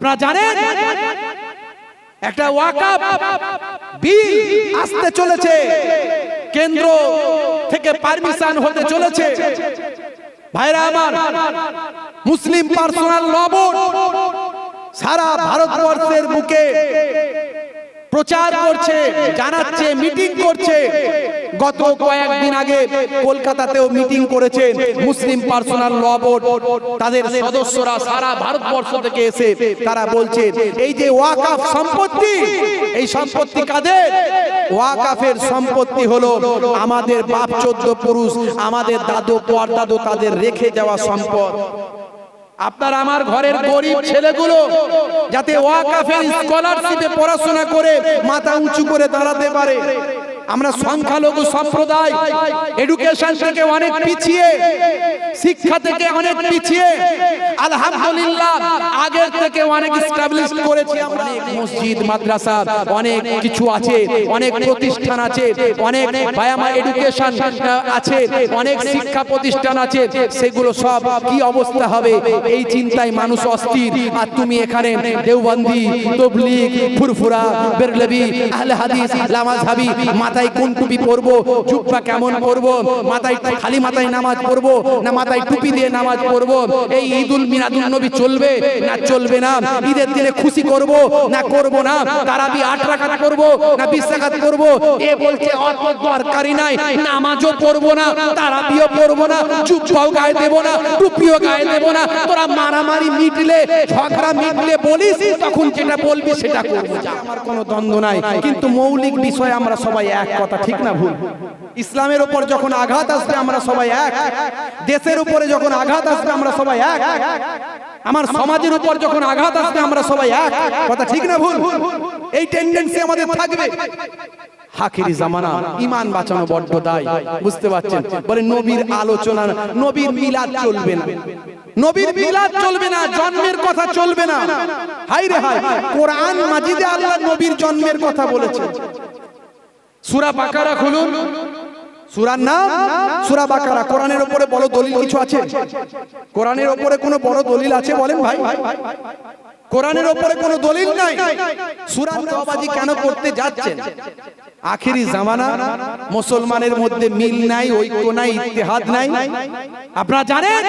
আপনারা জানেন একটা ওয়াকফ বিল আসতে চলেছে, কেন্দ্র থেকে পারমিশন হতে চলেছে। ভাইরা আমার, মুসলিম পার্সোনাল ল বোর্ড সারা ভারতবর্ষের বুকে প্রচার করছে, জানাচ্ছে, মিটিং করছে। গত কয়েকদিন আগে কলকাতাতেও মিটিং করেছে মুসলিম পার্সোনাল ল বোর্ড। তাদের সদস্যরা সারা ভারতবর্ষ থেকে এসে তারা বলছে এই যে ওয়াকফ সম্পত্তি, এই সম্পত্তি কাদের? ওয়াকফের সম্পত্তি হলো আমাদের বাপ চোদ্দ পুরুষ, আমাদের দাদু পরদাদু তাদের রেখে যাওয়া সম্পদ। আপনার আমার ঘরের গরিব ছেলেগুলো যাতে ওয়াকফের স্কলারশিপে পড়াশোনা করে মাথা উঁচু করে দাঁড়াতে পারে। আমরা সংখ্যালঘু সম্প্রদায় এডুকেশন থেকে অনেক পিছিয়ে, শিক্ষা থেকে অনেক পিছিয়ে। আলহামদুলিল্লাহ আগের থেকে অনেক এস্টাবলিশ করেছি আমরা। মসজিদ, মাদ্রাসা অনেক কিছু আছে, অনেক প্রতিষ্ঠান আছে, অনেক বায়ামা এডুকেশন আছে, অনেক শিক্ষা প্রতিষ্ঠান আছে। সেগুলো সব কি অবস্থা হবে এই চিন্তায় মানুষ অস্থির। আর তুমি এখানে দেওবন্দি, তবলিগ, ফুরফুরা, বেরলভি, আহলে হাদিস, লামাযহাবি, মাথায় কোন টুপি পরবো, জুব্বা কেমন পরবো, মাথায় খালি মাথায় নামাজ পড়বো না মাথায় টুপি দিয়ে নামাজ পড়বো, এই ঈদুল মিলাদুন নবী চলবে না চলবে না, ঈদের দিনে খুশি করব না করব না, তারাবি 8 রাকাত করব না 20 রাকাত করব, এ বলছে অত দরকারই নাই, নামাজও পড়বো না, তারাবিও পড়বো না, জুব্বাও গায়ে দেব না, টুপিও গায়ে দেব না। তোরা মারামারি মিটলে, ঝগড়া মিটলে বলিস, তখন যেটা বলবি সেটা করব। আমার কোনো দ্বন্দ্ব নাই, কিন্তু মৌলিক বিষয় আমরা সবাই এক। কথা ঠিক না ভুল? ইসলামের উপর যখন আঘাত আসবে আমরা সবাই এক, দেশের উপরে যখন আঘাত আসবে আমরা সবাই এক, আমার সমাজের উপর যখন আঘাত আসবে আমরা সবাই এক। কথা ঠিক না ভুল? এই টেন্ডেন্সি আমাদের থাকবে। আখিরি জামানা, ঈমান বাঁচানো বড্ড দায়, বুঝতে পারছেন? বলে নবীর আলোচনা, নবীর মিলাদ চলবে না, নবীর মিলাদ চলবে না, জন্মের কথা চলবে না। হায় রে হায়, কোরআন মাজিদে আল্লাহ নবীর জন্মের কথা বলেছে। সূরা বাকারা খুলুন, সূরার নাম সূরা বাকারা। কোরআনের উপরে বড় দলিল কিছু আছে? কোরআনের উপরে কোনো বড় দলিল আছে বলেন ভাই? কোরআনের উপরে কোনো দলিল নাই। সূরা তওবাজি কেন করতে যাচ্ছেন? আখিরি জামানা, মুসলমানের মধ্যে মিল নাই, ঐক্য নাই, ইত্তেহাদ নাই। আপনারা জানেন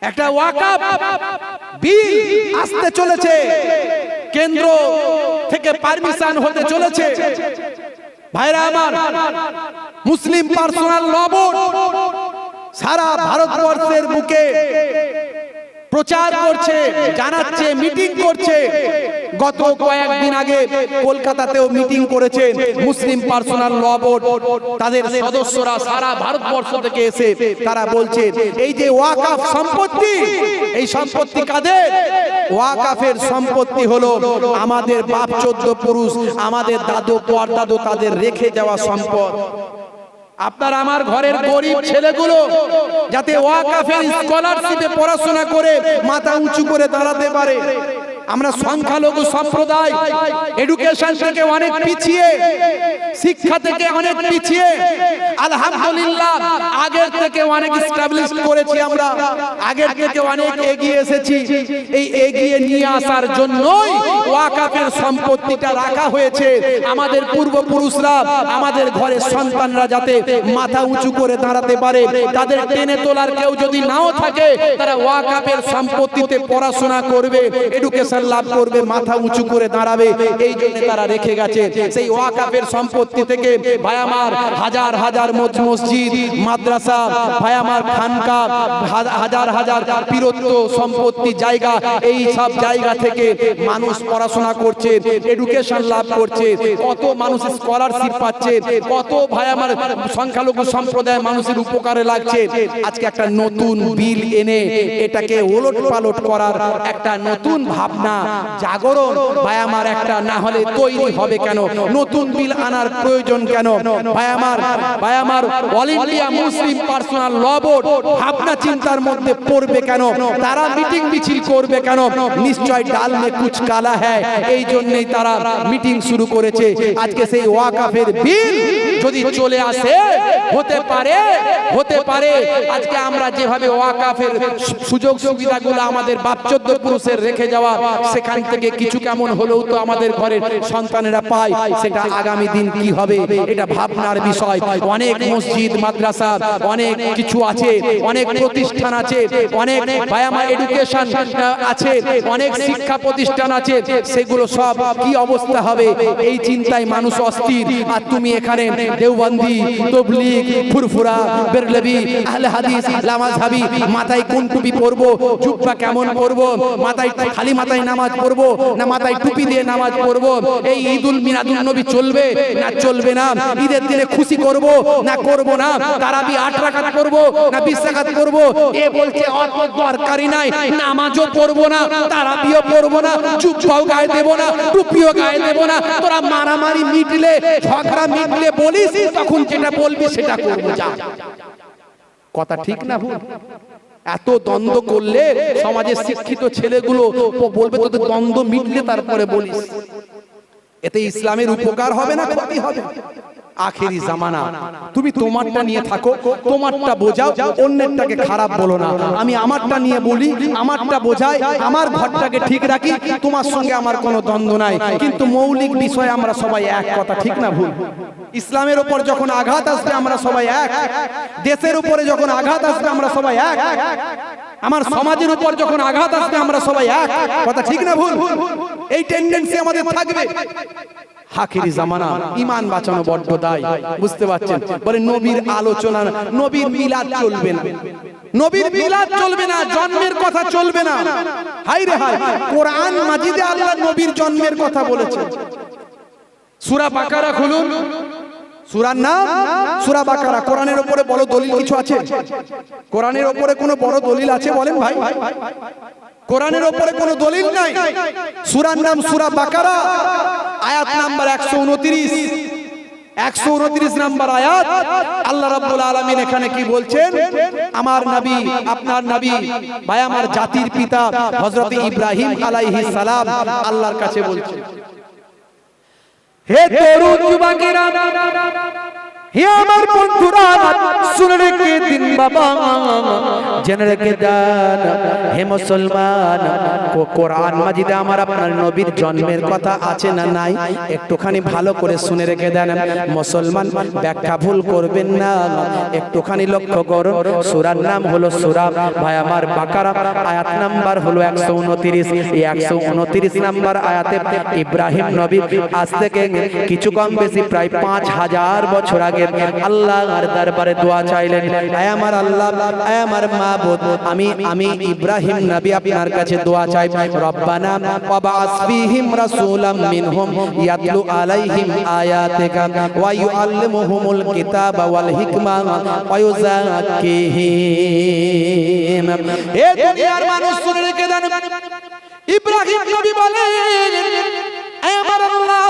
একটা ওয়াকফ বিল আসতে চলেছে, কেন্দ্র থেকে পারমিশন হতে চলেছে। ভাইরা আমার, মুসলিম পার্সোনাল ল বোর্ড সারা ভারতবর্ষের বুকে প্রচার করছে, জানাচ্ছে, মিটিং করছে। গত কয়েকদিন আগে কলকাতাতেও মিটিং করেছে মুসলিম পার্সোনাল ল বোর্ড। তাদের সদস্যরা সারা ভারতবর্ষ থেকে এসে তারা বলছে এই যে ওয়াকফ সম্পত্তি, এই সম্পত্তি কাদের? ওয়াকফের সম্পত্তি হলো আমাদের বাপ চোদ্দ পুরুষ, আমাদের দাদু পরদাদু তাদের রেখে যাওয়া সম্পদ। আপনার আমার ঘরের গরিব ছেলেগুলো যাতে ওয়াকফের স্কলারশিপে পড়াশোনা করে মাথা উঁচু করে দাঁড়াতে পারে। আমরা সংখ্যালঘু সম্প্রদায় এডুকেশন থেকে অনেক পিছিয়ে, শিক্ষা থেকে অনেক পিছিয়ে। আলহামদুলিল্লাহ আগের থেকে অনেক এস্টাবলিশ করেছি আমরা, আগের থেকে অনেক এগিয়ে এসেছি। এই এগিয়ে নিয়ে আসার জন্যই ওয়াকফের সম্পত্তিটা রাখা হয়েছে। আমাদের পূর্বপুরুষরা, আমাদের ঘরের সন্তানরা যাতে মাথা উঁচু করে দাঁড়াতে পারে, তাদের টেনে তোলার কেউ যদি নাও থাকে, তারা ওয়াকফের সম্পত্তিতে পড়াশোনা করবে, এডুকেশন লাভ করবে, মাথা উঁচু করে দাঁড়াবে। এই জন্য তারা রেখে গেছে। সেই ওয়াকফের সম্পত্তি থেকে ভাই আমার হাজার হাজার মসজিদ, মাদ্রাসা, ভাই আমার খানকা, হাজার হাজার পীরত্ব সম্পত্তি জায়গা, এই সব জায়গা থেকে মানুষ পড়াশোনা করছে, এডুকেশন লাভ করছে, কত মানুষ স্কলারশিপ পাচ্ছে, কত ভাই আমার সংখ্যালঘু সম্প্রদায়ের মানুষের উপকারে লাগছে। আজকে একটা নতুন বিল এনে এটাকে ওলট পালট করার একটা নতুন ভাবনা, জাগরণ ভাই আমার একটা না হলে তৈরি হবে কেন? নতুন বিল আনার প্রয়োজন কেন? ভাই আমার অল ইন্ডিয়া মুসলিম পার্সোনাল ল বোর্ড ভাবনা চিন্তার মধ্যে পড়বে কেন? তারা মিটিং মিছিল করবে কেন? নিশ্চয় ডাল মে কুছ কালা হ্যায়, এই জন্যই তারা মিটিং শুরু করেছে। আজকে সেই ওয়াকাফের বিল যদি চলে আসে, হতে পারে আজকে আমরা যেভাবে ওয়াকাফের সুযোগ সুবিধাগুলো আমাদের বাপ চোদ্দ পুরুষের রেখে যাওয়া, সেখান থেকে কিছু কেমন হলেও তো আমাদের ঘরের সন্তানেরা পায়, সেটা আগামী দিন কি হবে এটা ভাবনার বিষয়। অনেক মসজিদ মাদ্রাসা অনেক কিছু আছে, অনেক প্রতিষ্ঠান আছে, অনেক বায়ামা এডুকেশন আছে, অনেক শিক্ষা প্রতিষ্ঠান আছে, সেগুলো সব কি অবস্থা হবে এই চিন্তায় মানুষ অস্থির। আর তুমি এখানে দেওবন্দি, তবলিগ, ফুরফুরা, বেরলভি, আহলে হাদিস, লামাযহাবি, মাথায় কোন টুপি পরবো, জুব্বা কেমন পরবো, মাথায় খালি মাথায় নামাজ পড়বো না মাথায় টুপি দিয়ে নামাজ পড়বো, এই ঈদুল মিলাদুন নবী চলবে না চলবে না, ঈদের দিনে খুশি করব না করব না, তারাবি 8 রাকাত করব না 20 রাকাত করব, এ বলছে অত দরকারই নাই, নামাজও পড়ব না, তারাবিও পড়ব না, জুব্বাও গায়ে দেব না, টুপিও গায়ে দেব না। তোরা মারামারি মিটলে, ঝগড়া মিটলে বলিস, তখন যেটা বলবি সেটা করব। যা কথা ঠিক না ভুল? এত দ্বন্দ্ব করলে সমাজের শিক্ষিত ছেলেগুলো বলবে তোদের দ্বন্দ্ব মিটলে তারপরে বলিস। এতে ইসলামের উপকার হবে না ক্ষতি হবে? আখেরি জামানা, তুমি তোমারটা নিয়ে থাকো, তোমারটা বোঝাও, অন্যেরটাকে খারাপ বলো না। আমি আমারটা নিয়ে বলি, আমারটা বোঝাই, আমার ঘরটাকে ঠিক রাখি, তোমার সঙ্গে আমার কোনো দ্বন্দ্ব নাই, কিন্তু মৌলিক বিষয়ে আমরা সবাই এক। কথা ঠিক না ভুল? ইসলামের উপর যখন আঘাত আসবে আমরা সবাই এক, দেশের উপরে যখন আঘাত আসবে আমরা সবাই এক, আমার সমাজের উপর যখন আঘাত আসবে আমরা সবাই এক। কথা ঠিক না ভুল? এই টেন্ডেন্সি আমাদের থাকবে। আখেরি জামানা, ঈমান বাঁচানো বড্ড দায়, বুঝতে পারছেন? বলে নবীর আলোচনা, নবীর মিলাদ চলবে না, নবীর মিলাদ চলবে না, জন্মের কথা চলবে না। হাই রে হাই, কোরআন মাজিদে আল্লাহ নবীর জন্মের কথা বলেছে। সূরা বাকারা খুলুন, সূরার নাম সূরা বাকারা। কোরআনের উপরে বড় দলিল কিছু আছে? কোরআনের উপরে কোনো বড় দলিল আছে বলেন ভাই? কোরআনের উপরে কোনো দলিল নাই। সূরার নাম সূরা বাকারা, আয়াত নাম্বার 129, 129 নাম্বার আয়াত। আল্লাহ রাব্বুল আলামিন এখানে কি বলছেন? আমার নবী, আপনার নবী, ভাই আমার জাতির পিতা হযরত ইব্রাহিম আলাইহিস সালাম আল্লাহর কাছে বলছেন, হে তরুণ যুবকেরা, হে আমার বন্ধুরা, শুনে রেখে দিন বাবা, জেনে রেখে দেন হে মুসলমান, কোরআন মাজিদে আমার আপনার নবীর জন্মের কথা আছে না নাই? একটুখানি ভালো করে শুনে রেখে দেন মুসলমান, ব্যাখ্যা ভুল করবেন না, একটুখানি লক্ষ্য করুন। সূরার নাম হলো সূরা ভাই আমার বাকারা, আয়াত নাম্বার হলো 129। এই 129 নাম্বার আয়াতে ইব্রাহিম নবী আজ থেকে কিছু কম বেশি প্রায় 5000 বছর আগে আল্লাহর দরবারে দোয়া চাইলেন, আয় আমার আল্লাহ, আয় আমার মাবুদ, আমি ইব্রাহিম নবী আপনার কাছে দোয়া চাই, রব্বানা ওয়াবআস ফীহিম রাসূলাম মিনহুম ইয়াতলু আলাইহিম আয়াতিকা ওয়া ইউআল্লিমুহুমুল কিতাবা ওয়াল হিকমা ওয়া ইউযাক্কিহিম। এ দুনিয়ার মানুষ শুনে রেখে দেন, ইব্রাহিম নবী বলেন, আয় আমার আল্লাহ,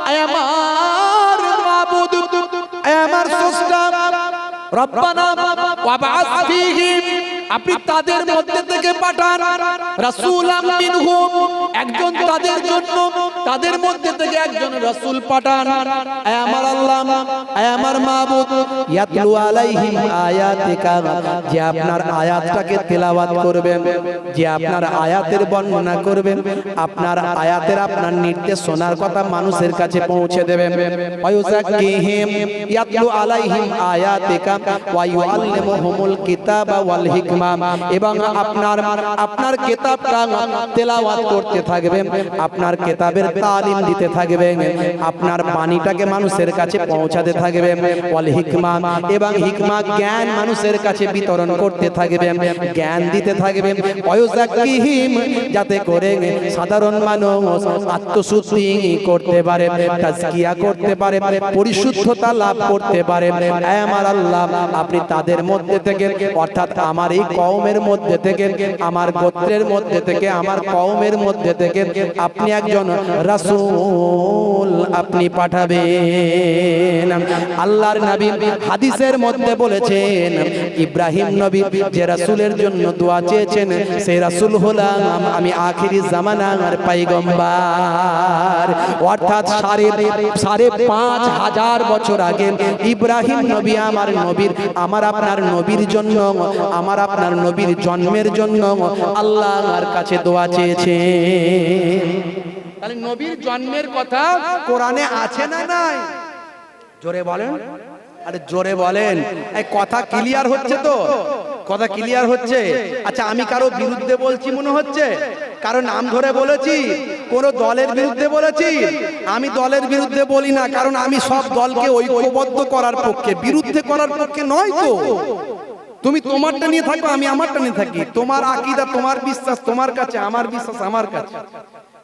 আয় আমার মাবুদ, আমার স্রষ্টা, রব্বানা ওয়াবআস ফীহিম, আপনি তাদের মধ্যে থেকে পাঠান, রাসূলাম মিনহুম, একজন তাদের জন্য, তাদের মধ্যে থেকে একজন রাসূল পাঠান, আয় আমার আল্লাহ, আয় আমার মাবুদ, ইয়াতলু আলাইহিম আয়াতিকা, যে আপনার আয়াতটাকে তেলাওয়াত করবেন, যে আপনার আয়াতের বর্ণনা করবেন, আপনার আয়াতের আপনার নির্দেশ শোনার কথা মানুষের কাছে পৌঁছে দেবেন, ওয়া ইউযাক্কিহিম, ইয়াতলু আলাইহিম আয়াতিকা ওয়া ইউআল্লিমুহুমুল কিতাবা ওয়াল হিকমা, এবং আপনার কিতাবটা তেলাওয়াত করতে থাকবেন, আপনার কিতাবের তালিম দিতে থাকবেন, আপনার বাণীটাকে মানুষের কাছে পৌঁছাতে থাকবেন, ওয়াল হিকমা, এবং হিকমা জ্ঞান মানুষের কাছে বিতরণ করতে থাকবেন, জ্ঞান দিতে থাকবেন, ওয়ায়ুযাক্কিহিম, যাতে করে সাধারণ মানুষ আত্মশুদ্ধি করতে পারে, তাজকিয়া করতে পারে, পরিশুদ্ধতা লাভ করতে পারে। হে আমার আল্লাহ, আপনি তাদের মধ্যে থেকে, অর্থাৎ আমার এই কওমের মধ্যে থেকে, আমার গোত্রের মধ্যে থেকে, আমার কওমের মধ্যে থেকে আপনি একজন রাসূল আপনি পাঠাবেন। আল্লাহর নবী হাদিসের মধ্যে বলেছেন, ইব্রাহিম নবী যে রাসূলের জন্য দোয়া চেয়েছেন সেই রাসূল হলাম আমি, আখিরি জামানার পয়গম্বর। অর্থাৎ 5,500 বছর আগে ইব্রাহিম নবী আমার নবীর, আমার আপনার নবীর জন্য, আমার আপনার নবীর জন্মের জন্য আল্লাহর কাছে দোয়া চেয়েছেন। তাহলে নবীর জন্মের কথা কোরআনে আছে না নাই? জোরে বলেন, আরে জোরে বলেন। এই কথা ক্লিয়ার হচ্ছে তো? কথা ক্লিয়ার হচ্ছে? আচ্ছা, আমি কারো বিরুদ্ধে বলছি মনে হচ্ছে? কারো নাম ধরে বলেছি? কোন দলের বিরুদ্ধে বলেছি? আমি দলের বিরুদ্ধে বলি না, কারণ আমি সব দলকে ঐক্যবদ্ধ করার পক্ষে, বিরুদ্ধে করার পক্ষে নয় তো। তুমি তোমারটা নিয়ে থাকো, আমি আমারটা নিয়ে থাকি। তোমার আকীদা, তোমার বিশ্বাস তোমার কাছে, আমার বিশ্বাস আমার কাছে,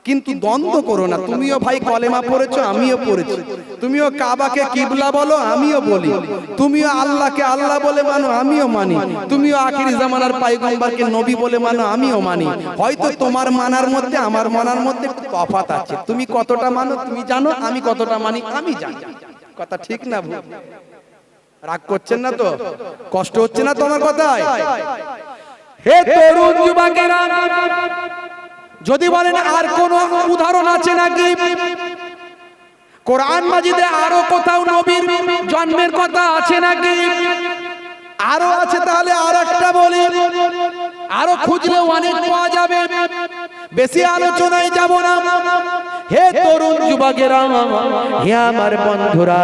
কিন্তু দ্বন্দ্ব করো না। তুমিও ভাই কলেমা পড়েছো, আমিও পড়েছি। তুমিও কাবাকে কিবলা বলো, আমিও বলি। তুমিও আল্লাহকে আল্লাহ বলে মানো, আমিও মানি। তুমিও আখিরি জামানার পয়গম্বরকে নবী বলে মানো, আমিও মানি। হয়তো তোমার মানার মধ্যে আমার মানার মধ্যে তফাৎ আছে। তুমি কতটা মানো তুমি জানো, আমি কতটা মানি আমি জানি। কথা ঠিক না ভুল? রাগ করছেন না তো? কষ্ট হচ্ছে না তোমার কথায়? হে তরুণ যুবকেরা, যদি বলেন আর কোন উদাহরণ আছে নাকি কোরআন মাজিদে, আরো কোথাও নবীর জন্মের কথা আছে নাকি? আরো আছে, তাহলে আর একটা বলি। আরো খুঁজলে অনেক পাওয়া যাবে, বেশি আলোচনায় যাব না। হে তরুণ যুবকেরা, হে আমার বন্ধুরা,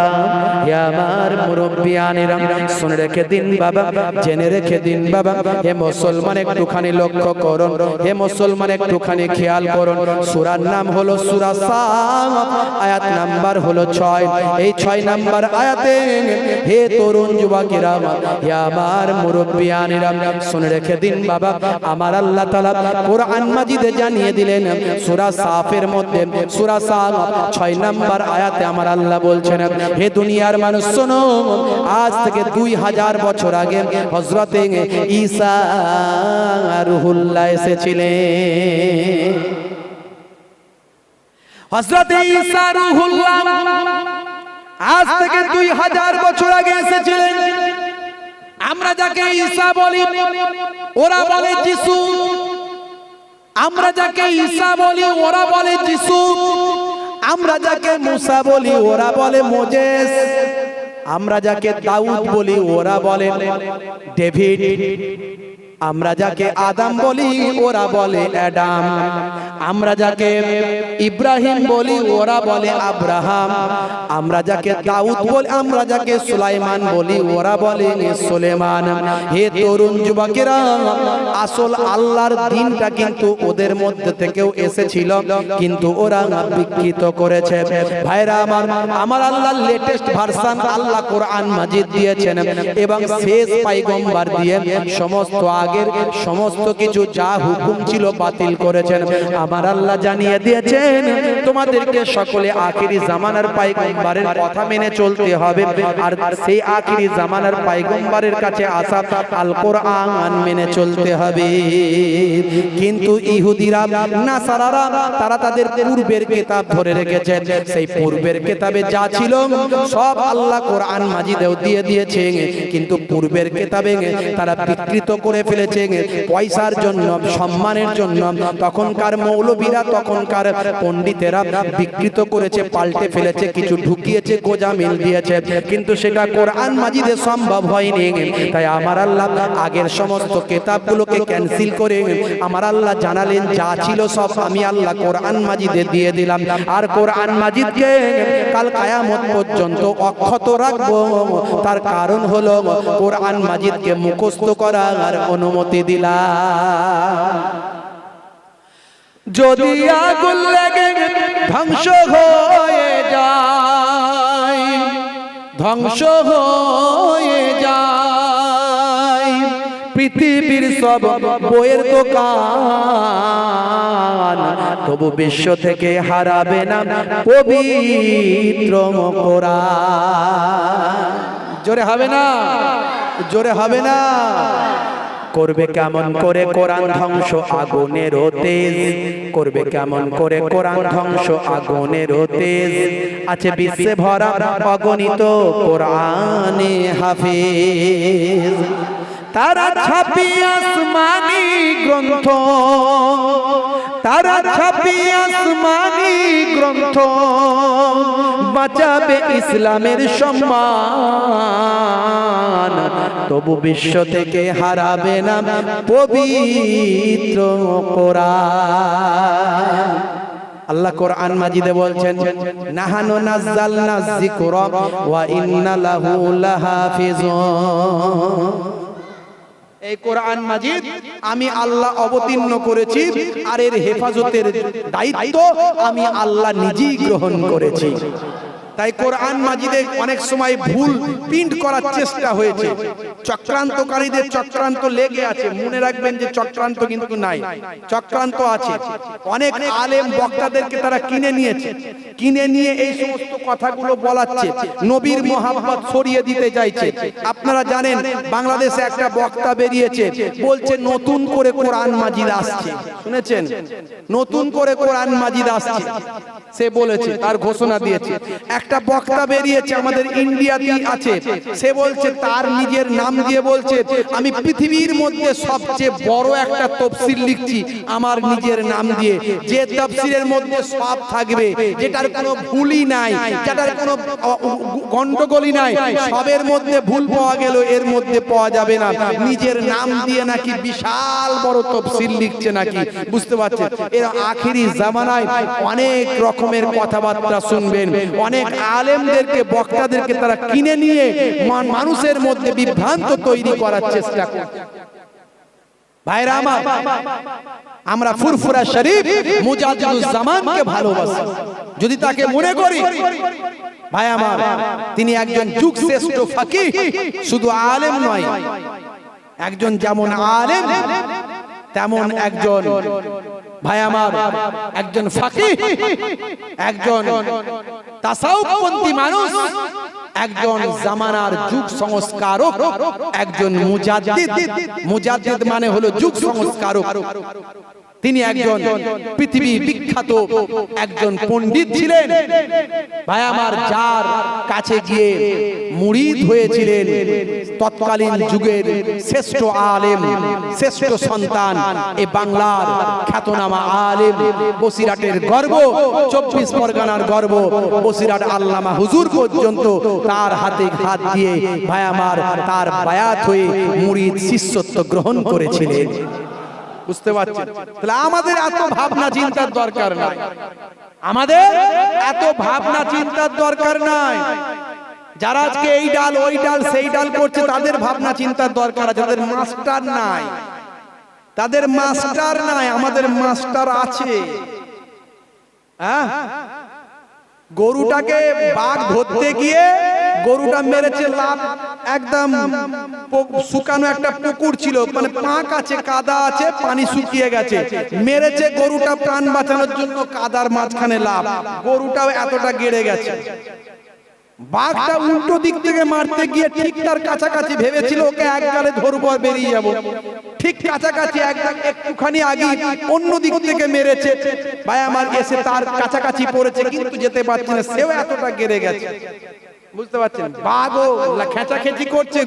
হে আমার মুরব্বিয়ানেরা, শুনে রেখে দিন বাবা, জেনে রেখে দিন বাবা। হে মুসলমান একটুখানি লক্ষ্য করুন, হে মুসলমান একটুখানি খেয়াল করুন। সূরার নাম হলো সূরা সাফ, আয়াত নাম্বার হলো 6। এই 6 নাম্বার আয়াতে হে তরুণ যুবকেরা, হে আমার মুরব্বিয়ানেরা, শুনে রেখে দিন বাবা, আমার আল্লাহ তাআলা কোরআন মাজিদে জানিয়ে দিলেন সূরা সাফের মধ্যে, সূরা সাফ 6 নাম্বার আয়াতে আমার আল্লাহ বলছেন, হে দুনিয়ার মানুষ শোনো, আজ থেকে 2000 বছর আগে হযরত ঈসা রূহুল্লাহ এসেছিলেন। হযরত ঈসা রূহুল্লাহ আজ থেকে 2000 বছর আগে এসেছিলেন। আমরা যাকে ঈসা বলি ওরা বলে যিশু, আমরা যাকে ঈসা বলি ওরা বলে যিশু, আমরা যাকে মুসা বলি ওরা বলে মোজেস, আমরা যাকে দাউদ বলি ওরা বলে ডেভিড, আমরা যাকে আদম বলি ওরা বলে অ্যাডাম, আমরা যাকে ইব্রাহিম বলি ওরা বলে আব্রাহাম, আমরা যাকে দাউদ বলি, আমরা যাকে সুলাইমান বলি ওরা বলে সুলেমান। হে তরুণ যুবকেরা, আসল আল্লাহর দ্বীনটা কিন্তু ওদের মধ্যে থেকেও এসেছিল, কিন্তু ওরা বিকৃত করেছে। ভাইরা আমার, আমার আল্লাহর লেটেস্ট ভার্সন আল্লাহ কোরআন মাজিদ দিয়েছেন, এবং শেষ পয়গম্বর দিয়ে সমস্ত আগের সমস্ত কিছু যা হুকুম ছিল বাতিল করেছেন। আমার আল্লাহ জানিয়ে দিয়েছেন তোমাদেরকে সকলে আখিরি জামানার পয়গম্বরের কথা মেনে চলতে হবে, আর সেই আখিরি জামানার পয়গম্বরের কাছে আসা আল কোরআন মেনে চলতে হবে। কিন্তু ইহুদিরা, নাসারারা, তারা তাদের পূর্বের কিতাব ধরে রেখেছে। সেই পূর্বের কিতাবে যা ছিল সব আল্লাহ কোরআন মাজিদেও দিয়ে দিয়েছে, কিন্তু পূর্বের কিতাবে তারা বিকৃত করে ফেলেছে পয়সার জন্য, সম্মানের জন্য। তখনকার মৌলবীরা, তখনকার পণ্ডিতেরা বিকৃত করেছে, পাল্টে ফেলেছে, কিছু ঢুকিয়েছে, গোজামিল দিয়েছে, কিন্তু সেটা কোরআন মাজিদে সম্ভব হয়নি। তাই আমার আল্লাহ আগের সমস্ত কিতাবগুলোকে ক্যান্সেল করে আমার আল্লাহ জানালেন যা ছিল সব আমি আল্লাহ কোরআন মাজিদে দিয়ে দিলাম, আর কোরআন মাজিদকে কাল কিয়ামত পর্যন্ত অক্ষত রাখবো। তার কারণ হলো কোরআন মাজিদকে মুখস্থ করার অনুমতি দিলাম। যদি আগুন লেগে ধ্বংস হয়ে যায়, ধ্বংস হয়ে যায় পৃথিবীর সব বইয়ের দোকান, তবু বিশ্ব থেকে হারাবে না পবিত্র কোরআন। জোরে হবে না? জোরে হবে না? করবে কেমন করে কোরআন ধ্বংস আগুনের তেজ, করবে কেমন করে কোরআন ধ্বংস আগুনের তেজ, আছে বিশ্বে ভরা অগণিত কোরআনে হাফেজ। তারা ছাপি আসমানি গ্রন্থ, তারা ছাপি আসমানি গ্রন্থ, বাঁচাবে ইসলামের সম্মান, তবু বিশ্ব থেকে হারাবে না পবিত্র কোরআন। আল্লাহ কোরআন মাজিদে বলছেন, নাহানু নাযালনা যিকরা ওয়া ইন্না লাহু লাহাফিজুন। এই কোরআন মাজিদ আমি আল্লাহ অবতীর্ণ করেছি, আর এর হেফাজতের দায়িত্ব আমি আল্লাহ নিজেই গ্রহণ করেছি। তাই কোরআন মাজিদে অনেক সময় ভুল প্রিন্ট করার চেষ্টা হয়েছে, চক্রান্তকারীদের চক্রান্ত লেগে আছে। মনে রাখবেন যে চক্রান্ত কিন্তু নাই, চক্রান্ত আছে। অনেক আলেম বক্তাদেরকে তারা কিনে নিয়েছে, কিনে নিয়ে এই সমস্ত কথাগুলো বলাচ্ছে, নবীর মহাব্বত ছড়িয়ে দিতে চাইছে। আপনারা জানেন বাংলাদেশে একটা বক্তা বেরিয়েছে, বলছে নতুন করে কোরআন মাজিদ আসছে। শুনেছেন? নতুন করে কোরআন মাজিদ আসছে সে বলেছে, তার ঘোষণা দিয়েছে। একটা বক্তা বেরিয়েছে আমাদের ইন্ডিয়াতে আছে, সে বলছে, তার নিজের নাম দিয়ে বলছে, আমি পৃথিবীর মধ্যে সবচেয়ে বড় একটা তাফসীর লিখছি আমার নিজের নাম দিয়ে, যে তাফসীরের মধ্যে সব থাকবে, যেটার কোনো ভুলই নাই, যেটার কোনো গন্ডগোলই নাই, সবের মধ্যে ভুল পাওয়া গেল এর মধ্যে পাওয়া যাবে না। নিজের নাম দিয়ে নাকি বিশাল বড় তাফসীর লিখছে নাকি, বুঝতে পারছেন? এর আখিরি জামানায় অনেক রকমের কথাবার্তা শুনবেন, অনেক আলেমদেরকে বক্তাদেরকে তারা কিনে নিয়ে মানুষের মধ্যে বিভ্রান্ত তৈরি করার চেষ্টা করে। ভাইরা আমার, আমরা ফুরফুরা শরীফ মুজাদ্দিদুজ জামানকে ভালোবাসি। যদি তাকে মনে করি, ভাই আমার, তিনি একজন যুগ শ্রেষ্ঠ ফাকিহ, শুধু আলেম নয়, একজন যেমন আলেম তেমন একজন, ভাই আমার, একজন ফাকিহ, একজন তাসাউফপন্থী মানুষ, একজন জামানার যুগ সংস্কারক, একজন মুজাদ্দিদ। মুজাদ্দিদ মানে হলো যুগ সংস্কারক। তিনি একজন পৃথিবী বিখ্যাত একজন পণ্ডিত ছিলেন, ভাই আমার, যার কাছে গিয়ে মুরিদ হয়েছিলেন তৎকালীন যুগের শ্রেষ্ঠ আলেম, শ্রেষ্ঠ সন্তান, এ বাংলার খ্যাতনামা আলেম, বসিরহাটের গর্ব, 24 পরগনার গর্ব, বসিরহাট আল্লামা হুজুর পর্যন্ত তার হাতে হাত দিয়ে, ভাই আমার, তার বায়াত হয়ে মুরিদ শিষ্যত্ব গ্রহণ করেছিলেন। বুঝতে পারছেন? তাহলে আমাদের এত ভাবনা চিন্তার দরকার নাই, আমাদের এত ভাবনা চিন্তার দরকার নাই। যারা আজকে এই ডাল ওই ডাল সেই ডাল করছে, তাদের ভাবনা চিন্তার দরকার আছে। তাদের মাস্টার নাই, তাদের মাস্টার নাই, আমাদের মাস্টার আছে। হ্যাঁ, গরুটাকে বাঘ ধরতে গিয়ে গরুটা মেরেছে লাফ, একদম শুকানো একটা পুকুর ছিল, মানে পাঁক আছে, কাদা আছে, পানি শুকিয়ে গেছে, মেরেছে গরুটা প্রাণ বাঁচানোর জন্য কাদার মাঝখানে লাফ, গরুটাও এতটা গেড়ে গেছে। বাঘটা উল্টো দিক থেকে মারতে গিয়ে ঠিক তার কাছাকাছি ভেবেছিল ওকে এক গালে ধরবো আর বেরিয়ে যাবো, ঠিক কাছাকাছি একদম একটুখানি আগে অন্য দিক থেকে মেরেছে, ভাই আমার, এসে তার কাছাকাছি পড়েছে, কিন্তু যেতে পারছে না, সেও এতটা গেড়ে গেছে। বুঝতে পারছেন? বাঘও খেঁচাখেচি করছে,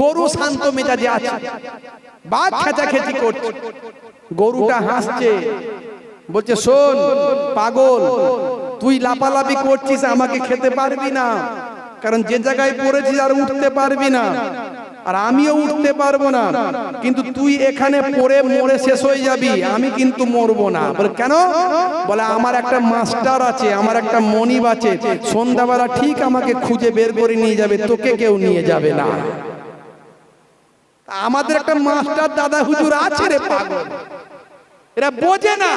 গরু শান্ত মেজাজে আছে, বাঘ খেঁচাখেচি করছে, গরুটা হাসছে, বলছে, শোন পাগল, তুই লাফালাফি করছিস, আমাকে খেতে পারবি না, কারণ যে জায়গায় পড়েছিস আর উঠতে পারবি না, আর আমিও উঠতে পারবো না, কিন্তু তুই এখানে পড়ে মরে শেষ হয়ে যাবি, আমি কিন্তু মরবো না। বলে কেন? বলে আমার একটা মাস্টার আছে, আমার একটা মনিব আছে, সন্ধ্যাবেলা ঠিক আমাকে খুঁজে বের করে নিয়ে যাবে, তোকে কেউ নিয়ে যাবে না। আমাদের একটা মাস্টার দাদা হুজুর আছে রে পাগল, এরা বোঝে না,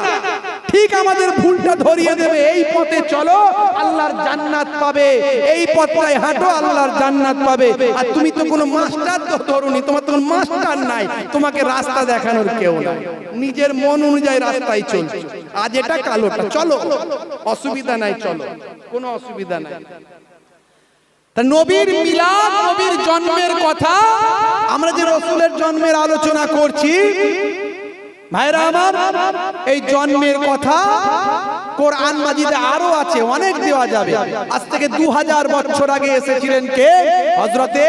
ঠিক আমাদের ভুলটা ধরিয়ে দেবে, এই পথে চলো আল্লাহর জান্নাত পাবে, এই পথটায় হাঁটো আল্লাহর জান্নাত পাবে। আর তুমি তো কোনো মাস্টার তো ধরুনি, তোমার তো মাস্টার নাই, তোমাকে রাস্তা দেখানোর কেউ নাই, নিজের মন অনুযায়ী রাস্তায় চলছো, আজ এটা কালোটা, চলো অসুবিধা নাই, চলো কোনো অসুবিধা নাই। তা নবীর মিলাদ, নবীর জন্মের কথা, আমরা যে রাসূলের জন্মের আলোচনা করছি ভাইরা আমার, এই জন্মের কথা কোরআন মাজিদে আরো আছে, অনেক দেওয়া যাবে। আজ থেকে 2000 বছর আগে এসেছিলেন কে? হযরতে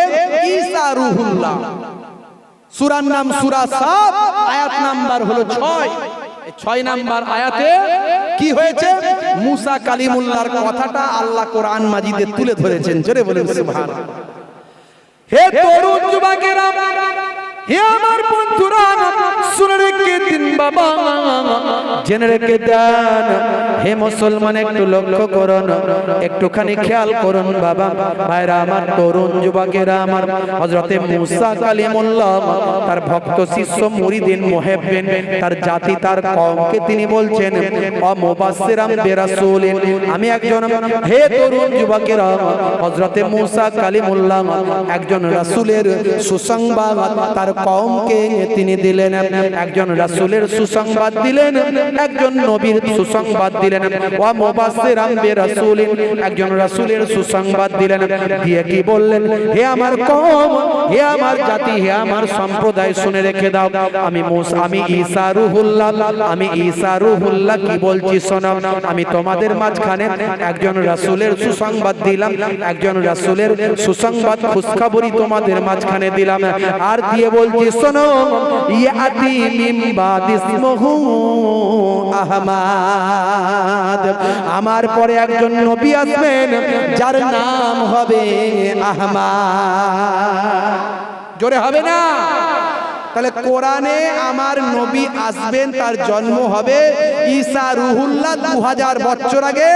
ঈসা রূহুল্লাহ। সূরার নাম সূরা সাদ, আয়াত নাম্বার হলো 6। এই 6 নাম্বার আয়াতে কি হয়েছে? মুসা কালিমুল্লাহর কথাটা আল্লাহ কোরআন মাজিদে তুলে ধরেছেন। জোরে বলেন সুবহানাল্লাহ। হে তরুণ যুবকেরা, হে আমার বন্ধুরা, শুনে রেখে দিন বাবা, জেনে রেখে দেন। হে মুসলমান, একটু লক্ষ্য করুন, একটুখানি খেয়াল করুন বাবা ভাইরা আমার, তরুণ যুবকেরা আমার। হযরতে মুসা কালিমুল্লাহ তার ভক্ত শিষ্য মুরিদিন মুহিব্বিন, তার জাতি তার কওমকে তিনি বলছেন, ও মুবাশশিরাম বিরাসূলিন, আমি একজন, হে তরুণ যুবকেরা, হযরতে মুসা কালিমুল্লাহ একজন রাসূলের সুসংবাদ তার কওমকে তিনি দিলেন। একজন রাসূলের সুসংবাদ দিলেন, একজন নবীর সুসংবাদ দিলেন। ওয়া মুবাশশিরাম বিরাসূলিন, একজন রাসূলের সুসংবাদ দিলেন, দিয়ে কি বললেন? হে আমার কওম, হে আমার জাতি, হে আমার সম্প্রদায়, শুনে রেখে দাও, আমি ঈসা রূহুল্লাহ, আমি ঈসা রূহুল্লাহ কি বলছি শোনো। আমি তোমাদের মাঝখানে একজন রাসূলের সুসংবাদ দিলাম, একজন রাসূলের সুসংবাদ খুশখবরি তোমাদের মাঝখানে দিলাম। আর দিয়ে বলছি শোনো, ইয়াতি মিন বাদি ইসমুহু আহমদ, আমার পরে একজন নবী আসবেন যার নাম হবে আহমদ। জোরে হবে না? তাহলে কোরআনে আমার নবী আসবেন, তার জন্ম হবে ঈসা রূহুল্লাহ 2000 বছর আগে।